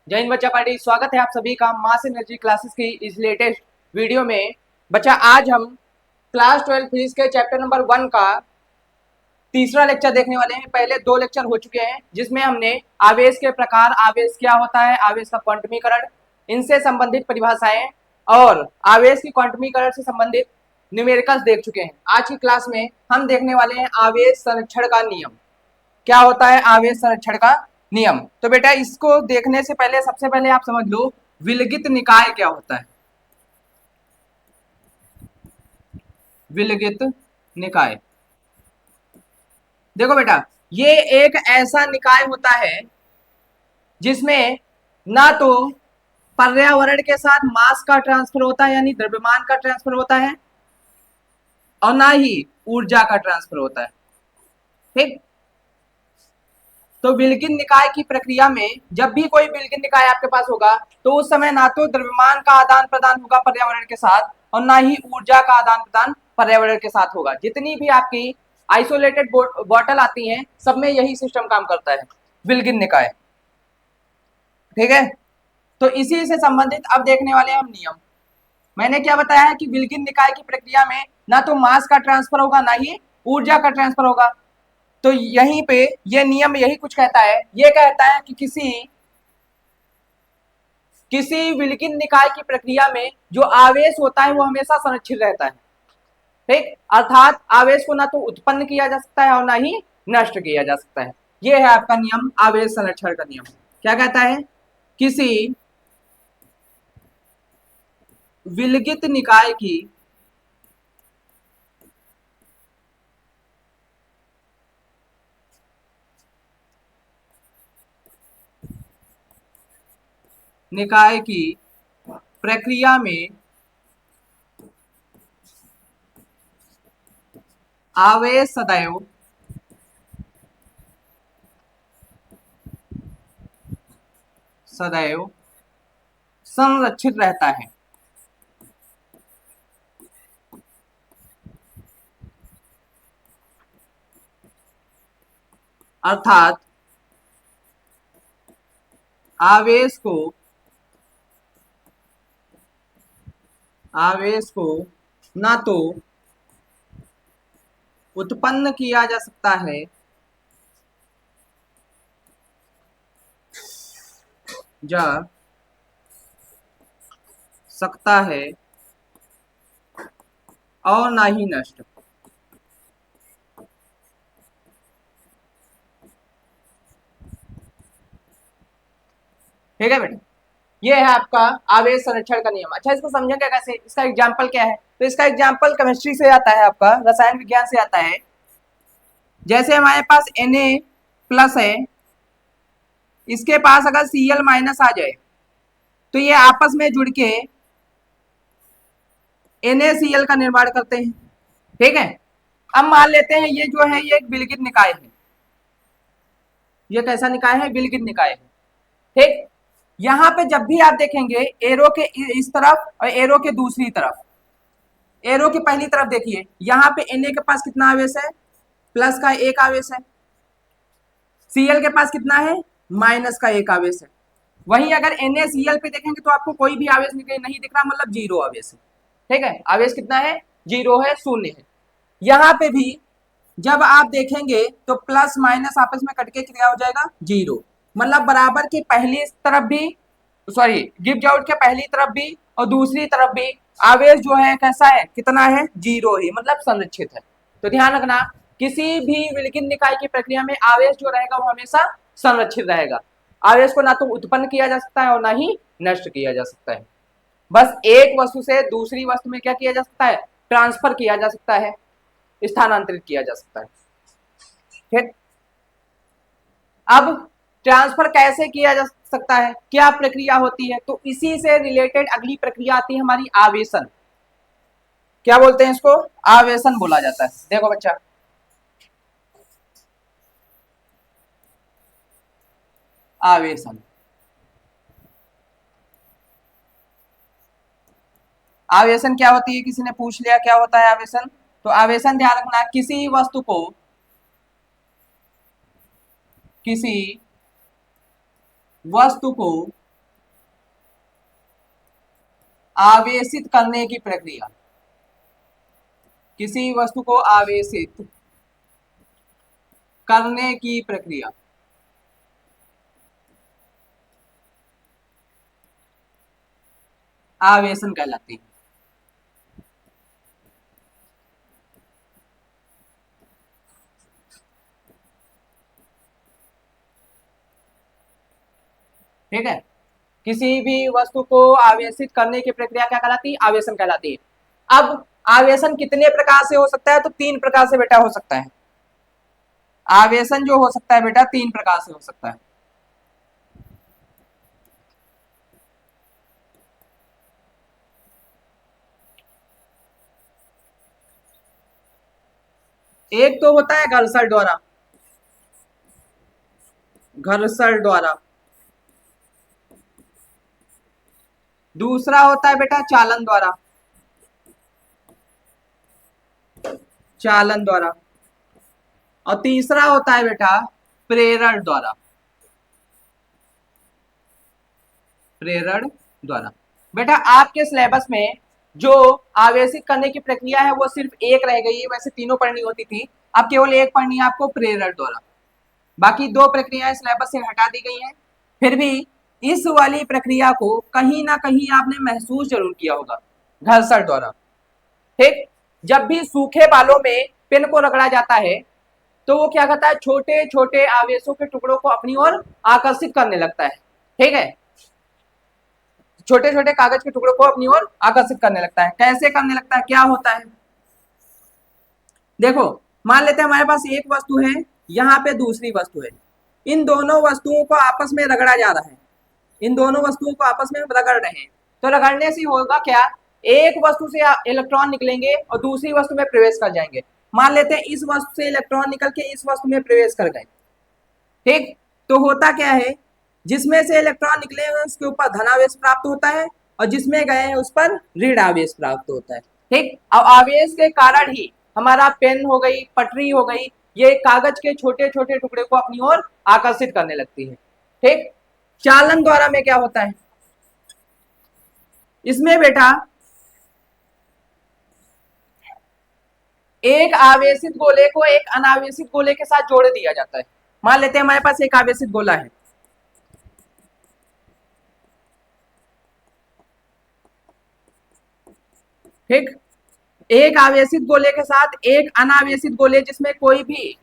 जय हिंद बच्चा पार्टी। स्वागत है आप सभी का मास एनर्जी क्लासेस की इस लेटेस्ट वीडियो में। बच्चा आज हम क्लास 12 फिजिक्स के चैप्टर नंबर 1 का तीसरा लेक्चर देखने वाले हैं। पहले 2 लेक्चर हो चुके हैं जिसमें हमने आवेश के प्रकार, आवेश क्या होता है, आवेश का क्वांटमीकरण, इनसे संबंधित परिभाषाएं और आवेश की क्वांटमीकरण से संबंधित न्यूमेरिकल्स देख चुके हैं। आज की क्लास में हम देखने वाले हैं आवेश संरक्षण का नियम। क्या होता है आवेश संरक्षण का नियम? तो बेटा इसको देखने से पहले सबसे पहले आप समझ लो विलगित निकाय क्या होता है। विलगित निकाय, देखो बेटा ये एक ऐसा निकाय होता है जिसमें ना तो पर्यावरण के साथ मास का ट्रांसफर होता है यानी द्रव्यमान का ट्रांसफर होता है और ना ही ऊर्जा का ट्रांसफर होता है। ठीक, तो विलगित निकाय की प्रक्रिया में जब भी कोई विलगित निकाय आपके पास होगा तो उस समय ना तो द्रव्यमान का आदान प्रदान होगा पर्यावरण के साथ और ना ही ऊर्जा का आदान प्रदान पर्यावरण के साथ होगा। जितनी भी आपकी आइसोलेटेड बॉटल आती हैं सब में यही सिस्टम काम करता है, विलगित निकाय। ठीक है, तो इसी से संबंधित अब देखने वाले हम नियम। मैंने क्या बताया है कि विलगित निकाय की प्रक्रिया में ना तो मास का ट्रांसफर होगा ना ही ऊर्जा का ट्रांसफर होगा। तो यहीं पे ये नियम यही कुछ कहता है, ये कहता है कि किसी विलगित निकाय की प्रक्रिया में जो आवेश होता है वो हमेशा संरक्षित रहता है। ठीक, अर्थात आवेश को ना तो उत्पन्न किया जा सकता है और ना ही नष्ट किया जा सकता है। ये है आपका नियम, आवेश संरक्षण का नियम। क्या कहता है? किसी विलगित निकाय की प्रक्रिया में आवेश सदैव संरक्षित रहता है। अर्थात आवेश को ना तो उत्पन्न किया जा सकता है जा सकता है और ना ही नष्ट। ठीक है बेटा, ये है आपका आवेश संरक्षण का नियम। अच्छा इसको समझेंगे कैसे? इसका एग्जाम्पल क्या है? तो इसका एग्जाम्पल केमिस्ट्री से आता है, आपका रसायन विज्ञान से आता है। जैसे हमारे पास Na+ है, इसके पास अगर Cl- आ जाए तो ये आपस में जुड़ के NaCl का निर्माण करते हैं। ठीक है, अब मान लेते हैं ये जो है ये एक विलगित निकाय है। ये कैसा निकाय है? विलगित निकाय है। ठीक, यहां पे जब भी आप देखेंगे एरो के इस तरफ और एरो के दूसरी तरफ, एरो की पहली तरफ देखिए यहाँ पे Na के पास कितना आवेश है? प्लस का एक आवेश है। Cl के पास कितना है? माइनस का एक आवेश है। वहीं अगर NaCl पे देखेंगे तो आपको कोई भी आवेश नहीं दिख रहा, मतलब जीरो आवेश है। ठीक है, आवेश कितना है? जीरो है, शून्य है। यहाँ पे भी जब आप देखेंगे तो प्लस माइनस आपस में कट के क्या हो जाएगा? जीरो। मतलब बराबर की पहली तरफ भी, सॉरी गिव आउट के पहली तरफ भी और दूसरी तरफ भी आवेश जो है कैसा है? कितना है? जीरो ही, मतलब संरक्षित है। तो ध्यान रखना किसी भी विलगित निकाय की प्रक्रिया में आवेश जो रहेगा वो हमेशा संरक्षित रहेगा। आवेश को ना तो उत्पन्न किया जा सकता है और ना ही नष्ट किया जा सकता है। बस एक वस्तु से दूसरी वस्तु में क्या किया जा सकता है? ट्रांसफर किया जा सकता है, स्थानांतरित किया जा सकता है। ठीक, अब ट्रांसफर कैसे किया जा सकता है, क्या प्रक्रिया होती है? तो इसी से रिलेटेड अगली प्रक्रिया आती है हमारी आवेशन। क्या बोलते हैं इसको? आवेशन बोला जाता है। देखो बच्चा, आवेशन, आवेशन क्या होती है? किसी ने पूछ लिया क्या होता है आवेशन? तो आवेशन ध्यान रखना किसी वस्तु को आवेशित करने की प्रक्रिया, किसी वस्तु को आवेशित करने की प्रक्रिया आवेशन कहलाती है। ठीक है, किसी भी वस्तु को आवेशित करने की प्रक्रिया क्या कहलाती है? आवेशन कहलाती है। अब आवेशन कितने प्रकार से हो सकता है? तो 3 प्रकार से बेटा हो सकता है। आवेशन जो हो सकता है बेटा 3 प्रकार से हो सकता है। एक तो होता है घर्षण द्वारा, घर्षण द्वारा। दूसरा होता है बेटा चालन द्वारा, चालन द्वारा। और तीसरा होता है बेटा प्रेरण द्वारा, प्रेरण द्वारा। बेटा आपके सिलेबस में जो आवेशित करने की प्रक्रिया है वो सिर्फ एक रह गई है, वैसे तीनों पढ़नी होती थी, अब केवल एक पढ़नी है आपको, प्रेरण द्वारा। बाकी 2 प्रक्रियाएं सिलेबस से हटा दी गई हैं। फिर भी इस वाली प्रक्रिया को कहीं ना कहीं आपने महसूस जरूर किया होगा, घर्षण द्वारा। ठीक, जब भी सूखे बालों में पेन को रगड़ा जाता है तो वो क्या करता है? छोटे छोटे आवेशों के टुकड़ों को अपनी ओर आकर्षित करने लगता है। ठीक है, छोटे छोटे कागज के टुकड़ों को अपनी ओर आकर्षित करने लगता है। कैसे करने लगता है, क्या होता है? देखो, मान लेते हैं हमारे पास एक वस्तु है, यहाँ पे दूसरी वस्तु है। इन दोनों वस्तुओं को आपस में रगड़ा जा रहा है, इन दोनों वस्तुओं को आपस में रगड़ रहे हैं। तो रगड़ने से होगा क्या? एक वस्तु से इलेक्ट्रॉन निकलेंगे और दूसरी वस्तु में प्रवेश कर जाएंगे। मान लेते हैं इस वस्तु से इलेक्ट्रॉन निकल के इस वस्तु में प्रवेश कर गए। ठीक, तो होता क्या है? जिसमें से इलेक्ट्रॉन निकले हैं उसके ऊपर धनावेश प्राप्त होता है और जिसमें गए हैं उस पर ऋण आवेश प्राप्त होता है। ठीक, अब आवेश के कारण ही हमारा पेन हो गई, पटरी हो गई, ये कागज के छोटे छोटे टुकड़े को अपनी ओर आकर्षित करने लगती है। ठीक, चालन द्वारा में क्या होता है? इसमें बेटा एक आवेशित गोले को एक अनावेशित गोले के साथ जोड़ दिया जाता है। मान लेते हैं हमारे पास एक आवेशित गोला है, ठीक, एक आवेशित गोले के साथ एक अनावेशित गोले जिसमें कोई भी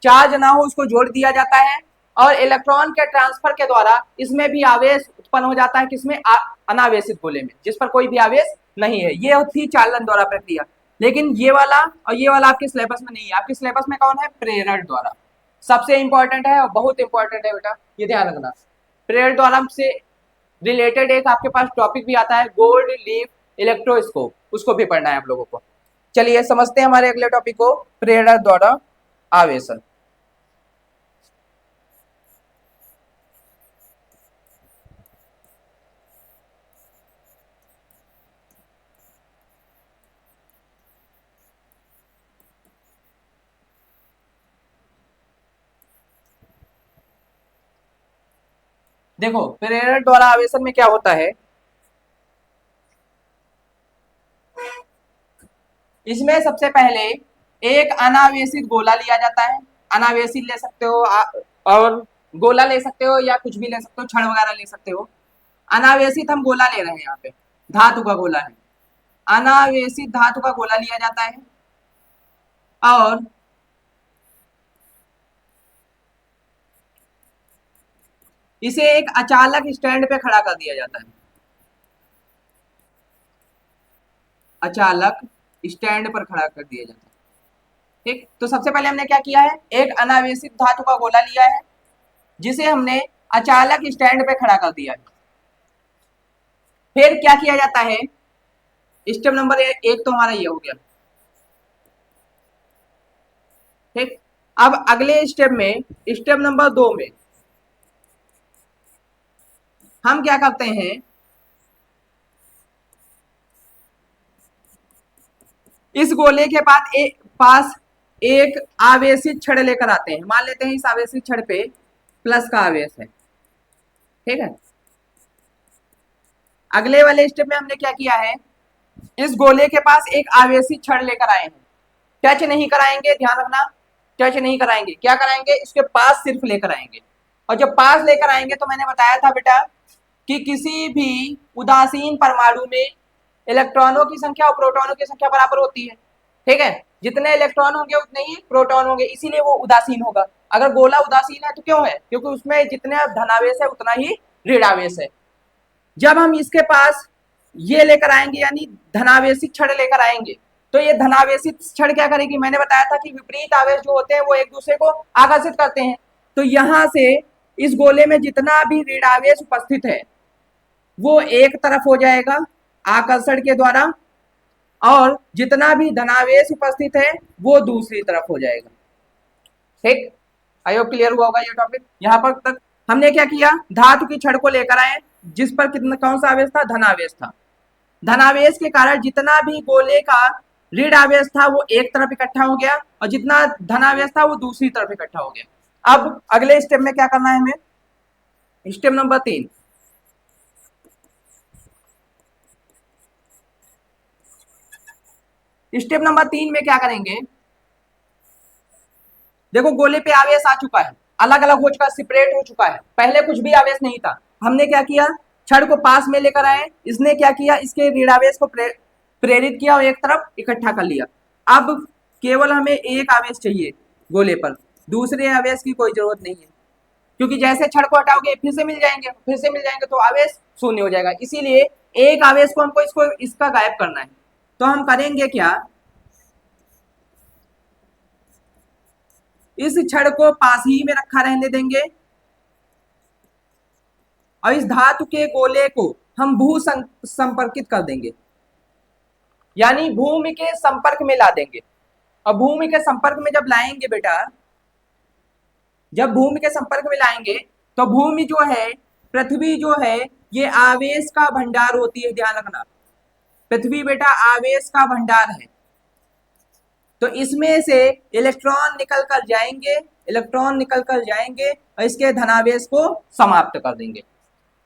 चार्ज ना हो उसको जोड़ दिया जाता है और इलेक्ट्रॉन के ट्रांसफर के द्वारा इसमें भी आवेश उत्पन्न हो जाता है। किसमें? अनावेशित गोले में, जिस पर कोई भी आवेश नहीं है। ये होती चालन द्वारा प्रक्रिया। लेकिन ये वाला और ये वाला आपके सिलेबस में नहीं है। आपके सिलेबस में कौन है? प्रेरण द्वारा। सबसे इंपॉर्टेंट है और बहुत इंपॉर्टेंट है बेटा, ये ध्यान रखना। प्रेरण द्वारा से रिलेटेड एक आपके पास टॉपिक भी आता है, गोल्ड लीफ इलेक्ट्रोस्कोप, उसको भी पढ़ना है आप लोगों को। चलिए समझते हैं हमारे अगले टॉपिक को, प्रेरण द्वारा आवेशन। देखो, प्रेरण द्वारा आवेशन में क्या होता है, इसमें सबसे पहले एक अनावेशित गोला लिया जाता है। अनावेशित ले सकते हो और गोला ले सकते हो या कुछ भी ले सकते हो, छड़ वगैरह ले सकते हो। अनावेशित हम गोला ले रहे हैं, यहाँ पे धातु का गोला है। अनावेशित धातु का गोला लिया जाता है और इसे एक अचालक स्टैंड पे खड़ा कर दिया जाता है। अचालक स्टैंड पर खड़ा कर दिया जाता है। ठीक, तो सबसे पहले हमने क्या किया है? एक अनावेशित धातु का गोला लिया है जिसे हमने अचालक स्टैंड पे खड़ा कर दिया है। फिर क्या किया जाता है? स्टेप नंबर एक तो हमारा ये हो गया। ठीक, अब अगले स्टेप में, स्टेप नंबर 2 में हम क्या करते हैं? इस गोले के पास एक आवेशित छड़ लेकर आते हैं। मान लेते हैं इस आवेशित छड़ पे प्लस का आवेश है। ठीक है, अगले वाले स्टेप में हमने क्या किया है, इस गोले के पास एक आवेशी छड़ लेकर आए हैं। टच नहीं कराएंगे, ध्यान रखना, टच नहीं कराएंगे, क्या कराएंगे, इसके पास सिर्फ लेकर आएंगे। और जब पास लेकर आएंगे तो मैंने बताया था बेटा कि किसी भी उदासीन परमाणु में इलेक्ट्रॉनों की संख्या और प्रोटॉनों की संख्या बराबर होती है। ठीक है, जितने इलेक्ट्रॉन होंगे उतने ही प्रोटॉन होंगे, इसीलिए वो उदासीन होगा। अगर गोला उदासीन है तो क्यों है, क्योंकि उसमें जितने धनावेश है उतना ही ऋणावेश है। जब हम इसके पास ये लेकर आएंगे यानी धनावेशी छड़ लेकर आएंगे, तो ये धनावेशी छड़ क्या करेगी, मैंने बताया था कि विपरीत आवेश जो होते हैं वो एक दूसरे को आकर्षित करते हैं। तो यहां से इस गोले में जितना भी ऋणावेश उपस्थित है वो एक तरफ हो जाएगा आकर्षण के द्वारा, और जितना भी धनावेश उपस्थित है वो दूसरी तरफ हो जाएगा। ठीक, आई होप क्लियर हुआ होगा ये टॉपिक। यहां पर तक हमने क्या किया, धातु की छड़ को लेकर आए जिस पर कितना कौन सा आवेश था, धनावेश था। धनावेश के कारण जितना भी गोले का ऋण आवेश था वो एक तरफ इकट्ठा हो गया और जितना धनावेश था वो दूसरी तरफ इकट्ठा हो गया। अब अगले स्टेप में क्या करना है हमें, स्टेप नंबर 3। स्टेप नंबर 3 में क्या करेंगे, देखो गोले पे आवेश आ चुका है, अलग अलग हो चुका है, सेपरेट हो चुका है। पहले कुछ भी आवेश नहीं था, हमने क्या किया, छड़ को पास में लेकर आए, इसने क्या किया, इसके ऋणावेश को प्रेरित किया और एक तरफ इकट्ठा कर लिया। अब केवल हमें एक आवेश चाहिए गोले पर, दूसरे आवेश की कोई जरूरत नहीं है, क्योंकि जैसे छड़ को हटाओगे फिर से मिल जाएंगे, फिर से मिल जाएंगे तो आवेश शून्य हो जाएगा। इसीलिए एक आवेश को हमको इसका गायब करना है। तो हम करेंगे क्या, इस छड़ को पास ही में रखा रहने देंगे और इस धातु के गोले को हम भू संपर्कित कर देंगे, यानी भूमि के संपर्क में ला देंगे। और भूमि के संपर्क में जब लाएंगे बेटा, जब भूमि के संपर्क में लाएंगे तो भूमि जो है, पृथ्वी जो है, ये आवेश का भंडार होती है, ध्यान रखना। पृथ्वी बेटा आवेश का भंडार है, तो इसमें से इलेक्ट्रॉन निकल कर जाएंगे, इलेक्ट्रॉन निकल कर जाएंगे और इसके धनावेश को समाप्त कर देंगे,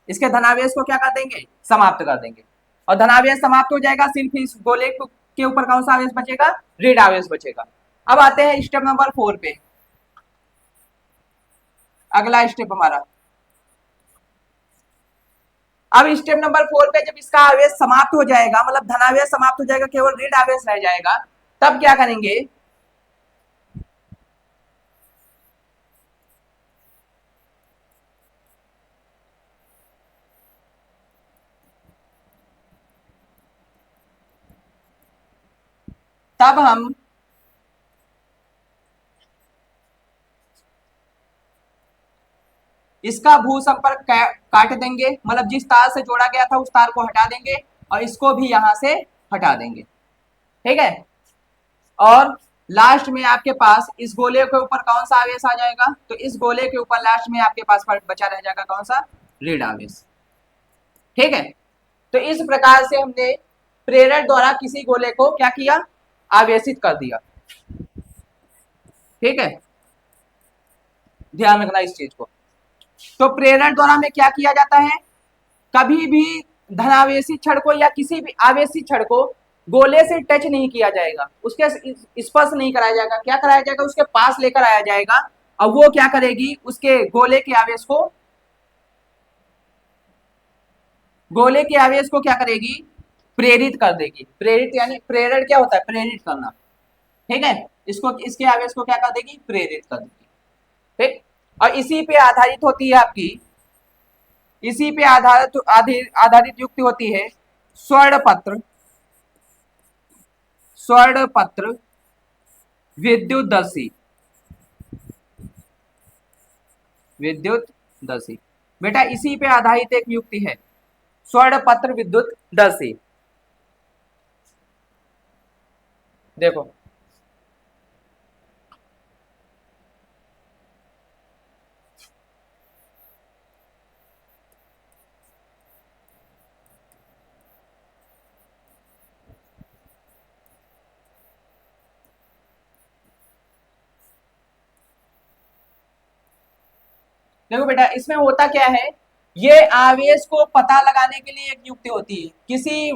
इसके धनावेश को क्या कर देंगे, समाप्त कर देंगे। और धनावेश समाप्त हो जाएगा, सिर्फ इस गोले के ऊपर कौन सा आवेश बचेगा, ऋण आवेश बचेगा। अब आते हैं स्टेप नंबर 4 पे, अगला स्टेप हमारा। अब स्टेप नंबर 4 पे जब इसका आवेश समाप्त हो जाएगा, मतलब धनावेश समाप्त हो जाएगा, केवल ऋण आवेश रह जाएगा, तब क्या करेंगे, तब हम इसका भू संपर्क काट देंगे, मतलब जिस तार से जोड़ा गया था उस तार को हटा देंगे और इसको भी यहां से हटा देंगे। ठीक है, और लास्ट में आपके पास इस गोले के ऊपर कौन सा आवेश आ जाएगा, तो इस गोले के ऊपर लास्ट में आपके पास बचा रह जाएगा कौन सा, ऋण आवेश। ठीक है, तो इस प्रकार से हमने प्रेरक द्वारा किसी गोले को क्या किया, आवेशित कर दिया। ठीक है, ध्यान रखना इस चीज को। तो प्रेरण द्वारा में क्या किया जाता है, कभी भी धनावेशी छड़ को या किसी भी आवेशी छड़ को गोले से टच नहीं किया जाएगा, उसके स्पर्श नहीं कराया जाएगा, क्या कराया जाएगा, उसके पास लेकर आया जाएगा और वो क्या करेगी, उसके गोले के आवेश को, गोले के आवेश को क्या करेगी, प्रेरित कर देगी। प्रेरित यानी प्रेरण क्या होता है, प्रेरित करना। ठीक है, इसको, इसके आवेश को क्या कर देगी, प्रेरित कर देगी। ठीक, और इसी पे आधारित होती है आपकी, इसी पे आधारित युक्ति होती है स्वर्ण पत्र, स्वर्ण पत्र विद्युतदर्शी, विद्युतदर्शी बेटा इसी पे आधारित एक युक्ति है स्वर्ण पत्र विद्युतदर्शी। देखो देखो बेटा, इसमें होता क्या है ये आवेश को पता लगाने के लिए एक युक्ति होती है। किसी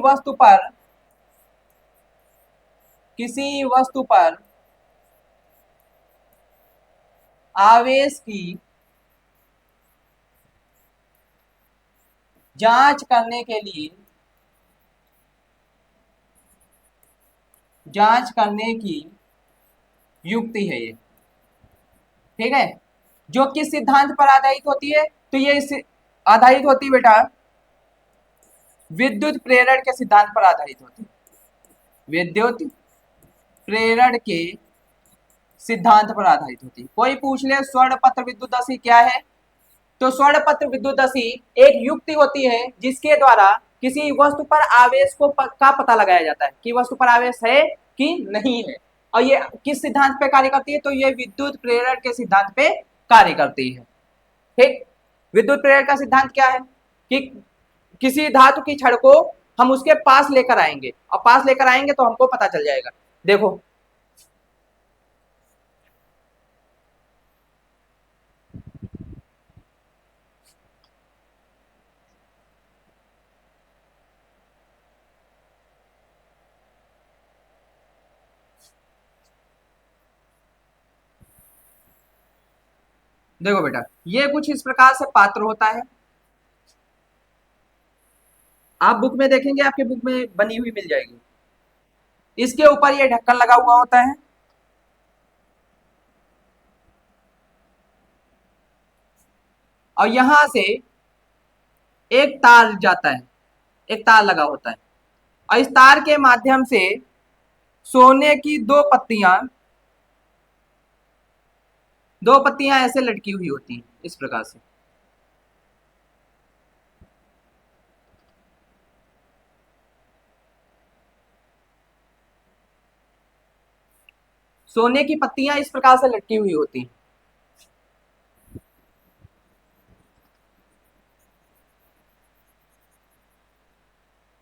वस्तु पर आवेश की जांच करने के लिए जांच करने की युक्ति है ये, ठीक है। जो किस सिद्धांत पर आधारित होती है, तो ये आधारित होती है बेटा विद्युत प्रेरण के सिद्धांत पर आधारित होती है। विद्युत प्रेरण के सिद्धांत पर आधारित होती है। कोई पूछ ले स्वर्णपत्र विद्युतदशी क्या है, तो स्वर्णपत्र विद्युतदशी एक युक्ति होती है जिसके द्वारा किसी वस्तु पर आवेश का पता लगाया जाता है कि वस्तु पर आवेश है कि नहीं है। और ये किस सिद्धांत पे कार्य करती है, तो ये विद्युत प्रेरण के सिद्धांत पे कार्य करती है, ठीक। विद्युत प्रेरण का सिद्धांत क्या है कि किसी धातु की छड़ को हम उसके पास लेकर आएंगे, और पास लेकर आएंगे तो हमको पता चल जाएगा। देखो देखो बेटा, ये कुछ इस प्रकार से पात्र होता है। आप बुक में देखेंगे, आपके बुक में बनी हुई मिल जाएगी। इसके ऊपर ये ढक्कन लगा हुआ होता है, और यहां से एक तार जाता है, एक तार लगा होता है, और इस तार के माध्यम से सोने की दो पत्तियां ऐसे लटकी हुई होती हैं इस प्रकार से। सोने की पत्तियां इस प्रकार से लटकी हुई होती हैं,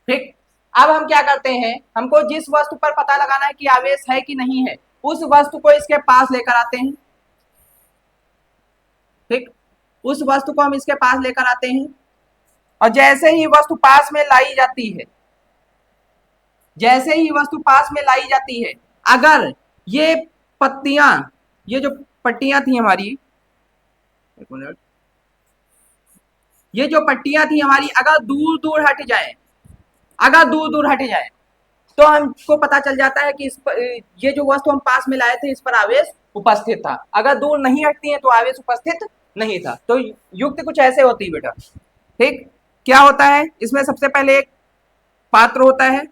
ठीक। अब हम क्या करते हैं, हमको जिस वस्तु पर पता लगाना है कि आवेश है कि नहीं है, उस वस्तु को इसके पास लेकर आते हैं, ठीक। उस वस्तु को हम इसके पास लेकर आते हैं, और जैसे ही वस्तु पास में लाई जाती है, जैसे ही वस्तु पास में लाई जाती है, अगर ये पत्तियां, ये जो पट्टियां थी हमारी, एक मिनट, ये जो पट्टियां थी हमारी, अगर दूर दूर हट जाए, तो हमको पता चल जाता है कि ये जो वस्तु हम पास में लाए थे इस पर आवेश उपस्थित था। अगर दूर नहीं हटती है तो आवेश उपस्थित नहीं था। तो युक्ति कुछ ऐसे होती है बेटा, ठीक। क्या होता है इसमें, सबसे पहले एक पात्र होता है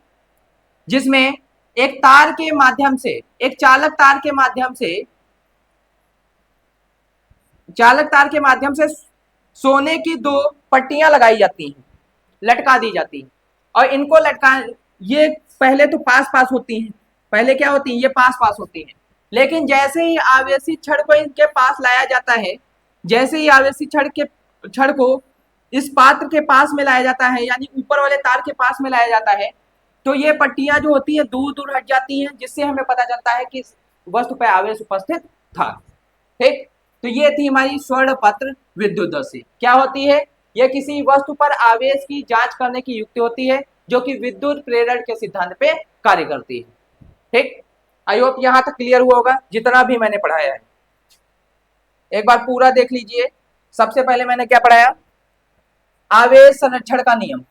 जिसमें एक तार के माध्यम से, एक चालक तार के माध्यम से सोने की दो पट्टियां लगाई जाती हैं, लटका दी जाती हैं, और इनको ये पहले तो पास पास होती हैं, पहले क्या होती हैं, ये पास पास होती हैं, लेकिन जैसे ही आवेशित छड़ को इनके पास लाया जाता है, जैसे ही आवेशित छड़ को इस पात्र के पास में लाया जाता है, यानी ऊपर वाले तार के पास में लाया जाता है, तो ये पट्टियां जो होती हैं दूर दूर हट जाती हैं, जिससे हमें पता चलता है कि वस्तु पर आवेश उपस्थित था, ठीक। तो ये थी हमारी स्वर्णपत्र विद्युतदशी। क्या होती है, यह किसी वस्तु पर आवेश की जांच करने की युक्ति होती है जो कि विद्युत प्रेरण के सिद्धांत पे कार्य करती है, ठीक। आई होप यहां तक क्लियर हुआ होगा जितना भी मैंने पढ़ाया है। एक बार पूरा देख लीजिए। सबसे पहले मैंने क्या पढ़ाया, आवेश संरक्षण का नियम,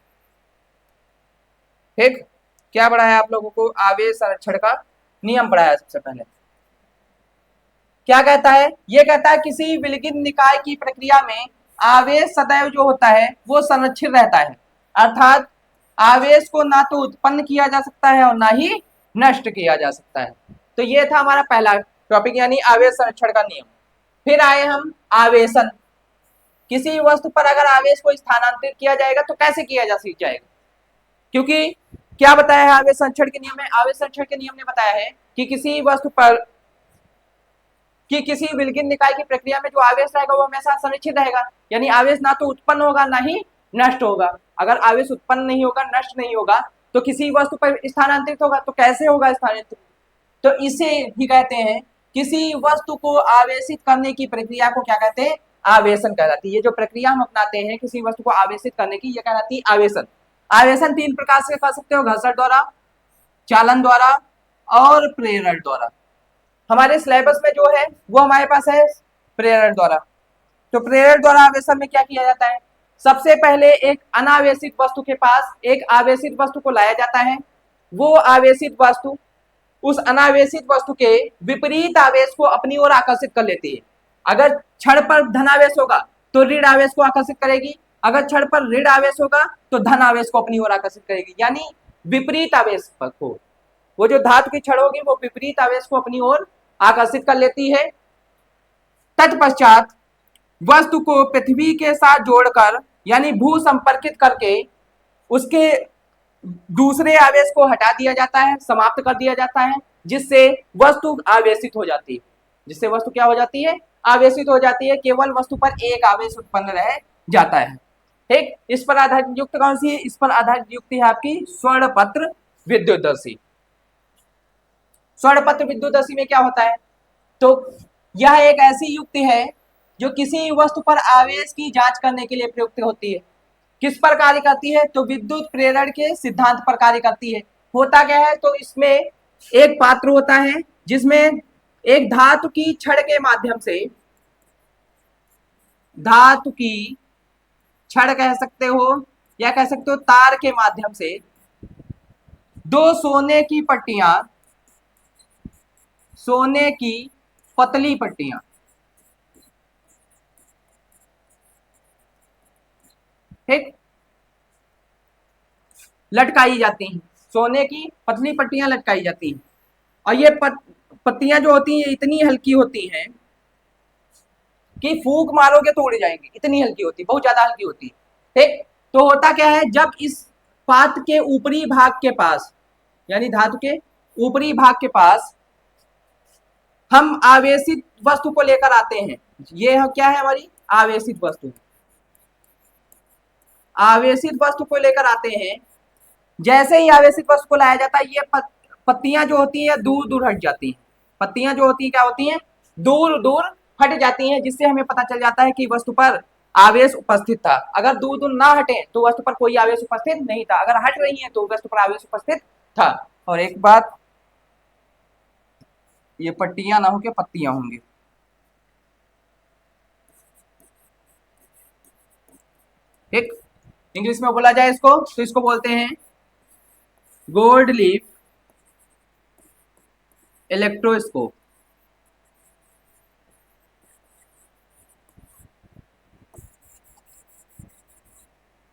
ठीक। क्या पढ़ाया आप लोगों को, आवेश संरक्षण का नियम पढ़ाया। सबसे पहले क्या कहता है, ये कहता है किसी विलगित निकाय की प्रक्रिया में आवेश सदैव जो होता है वो संरक्षित रहता है, अर्थात आवेश को ना तो उत्पन्न किया जा सकता है और ना ही नष्ट किया जा सकता है। तो ये था हमारा पहला टॉपिक, यानी आवेश संरक्षण का नियम। फिर आए हम आवेशन। किसी वस्तु पर अगर आवेश को स्थानांतरित किया जाएगा तो कैसे किया जा जाएगा, क्योंकि क्या बताया है आवेश संरक्षण के नियम में, आवेश संरक्षण के नियम ने बताया है कि किसी वस्तु पर किसी विलगित निकाय की प्रक्रिया में जो आवेश रहेगा वो हमेशा संरक्षित रहेगा, यानी आवेश ना तो उत्पन्न होगा ना ही नष्ट होगा। अगर आवेश उत्पन्न नहीं होगा, नष्ट नहीं होगा, तो किसी वस्तु पर स्थानांतरित होगा, तो कैसे होगा स्थानांतरित, तो इसे ही कहते हैं, किसी वस्तु को आवेशित करने की प्रक्रिया को क्या कहते हैं, आवेशन कहलाती है। ये जो प्रक्रिया हम अपनाते हैं किसी वस्तु को आवेशित करने की, ये कहलाती है आवेशन। आवेशन 3 प्रकार से कर सकते हो, घर्षण द्वारा, चालन द्वारा और प्रेरण द्वारा। हमारे सिलेबस में जो है वो हमारे पास है प्रेरण द्वारा। तो प्रेरण द्वारा आवेशन में क्या किया जाता है, सबसे पहले एक अनावेशित वस्तु के पास एक आवेशित वस्तु को लाया जाता है। वो आवेशित वस्तु उस अनावेशित वस्तु के विपरीत आवेश को अपनी ओर आकर्षित कर लेती है। अगर क्षण पर धनावेश होगा तो ऋण आवेश को आकर्षित करेगी, अगर क्षण पर ऋण आवेश होगा तो धन आवेश को अपनी ओर आकर्षित करेगी, यानी विपरीत आवेश को। वो जो धातु की छड़ होगी वो विपरीत आवेश को अपनी ओर आकर्षित कर लेती है। तत्पश्चात वस्तु को पृथ्वी के साथ जोड़कर यानी भू संपर्कित करके उसके दूसरे आवेश को हटा दिया जाता है, समाप्त कर दिया जाता है, जिससे वस्तु आवेशित हो जाती है। जिससे वस्तु क्या हो जाती है, आवेशित हो जाती है। केवल वस्तु पर एक आवेश उत्पन्न रह जाता है। ठीक, इस पर आधारित युक्ति कौन सी है, इस पर आधारित युक्ति है आपकी स्वर्णपत्र विद्युतदर्शी। स्वर्णपत्र विद्युतदर्शी में क्या होता है, तो यह एक ऐसी युक्ति है जो किसी वस्तु पर आवेश की जांच करने के लिए प्रयुक्त होती है। किस पर कार्य करती है, तो विद्युत प्रेरण के सिद्धांत पर कार्य करती है। होता क्या है, तो इसमें एक पात्र होता है जिसमें एक धातु की छड़ के माध्यम से, धातु की छड़ कह सकते हो या कह सकते हो तार के माध्यम से, दो सोने की पट्टियां, सोने की पतली पट्टियां, ठीक, लटकाई जाती हैं। सोने की पतली पट्टियां लटकाई जाती हैं और ये पत्तियां जो होती हैं इतनी हल्की होती हैं कि फूंक मारोगे तो उड़ जाएंगी, इतनी हल्की होती है, बहुत ज्यादा हल्की होती है। ठीक, तो होता क्या है, जब इस पात्र के ऊपरी भाग के पास यानी धातु के ऊपरी भाग के पास हम आवेशित वस्तु को लेकर आते हैं, ये क्या है हमारी आवेशित वस्तु, आवेशित वस्तु को लेकर आते हैं। जैसे ही आवेशित वस्तु को लाया जाता है ये पत्तियां जो होती हैं दूर दूर हट जाती हैं। पत्तियां जो होती हैं क्या होती हैं, दूर दूर हट जाती हैं, जिससे हमें पता चल जाता है कि वस्तु पर आवेश उपस्थित था। अगर दूर दूर ना हटे तो वस्तु पर कोई आवेश उपस्थित नहीं था, अगर हट रही है तो वस्तु पर आवेश उपस्थित था। और एक बात, ये पट्टियां ना होकर पत्तियां होंगी। ठीक, इंग्लिश में बोला जाए इसको तो इसको बोलते हैं गोल्ड लीफ इलेक्ट्रोस्कोप।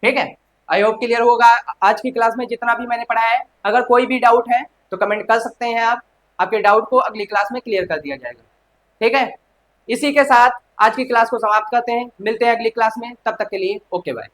ठीक है, आई होप क्लियर होगा आज की क्लास में जितना भी मैंने पढ़ाया है। अगर कोई भी डाउट है तो कमेंट कर सकते हैं आप, आपके डाउट को अगली क्लास में क्लियर कर दिया जाएगा। ठीक है, इसी के साथ आज की क्लास को समाप्त करते हैं, मिलते हैं अगली क्लास में, तब तक के लिए ओके बाय।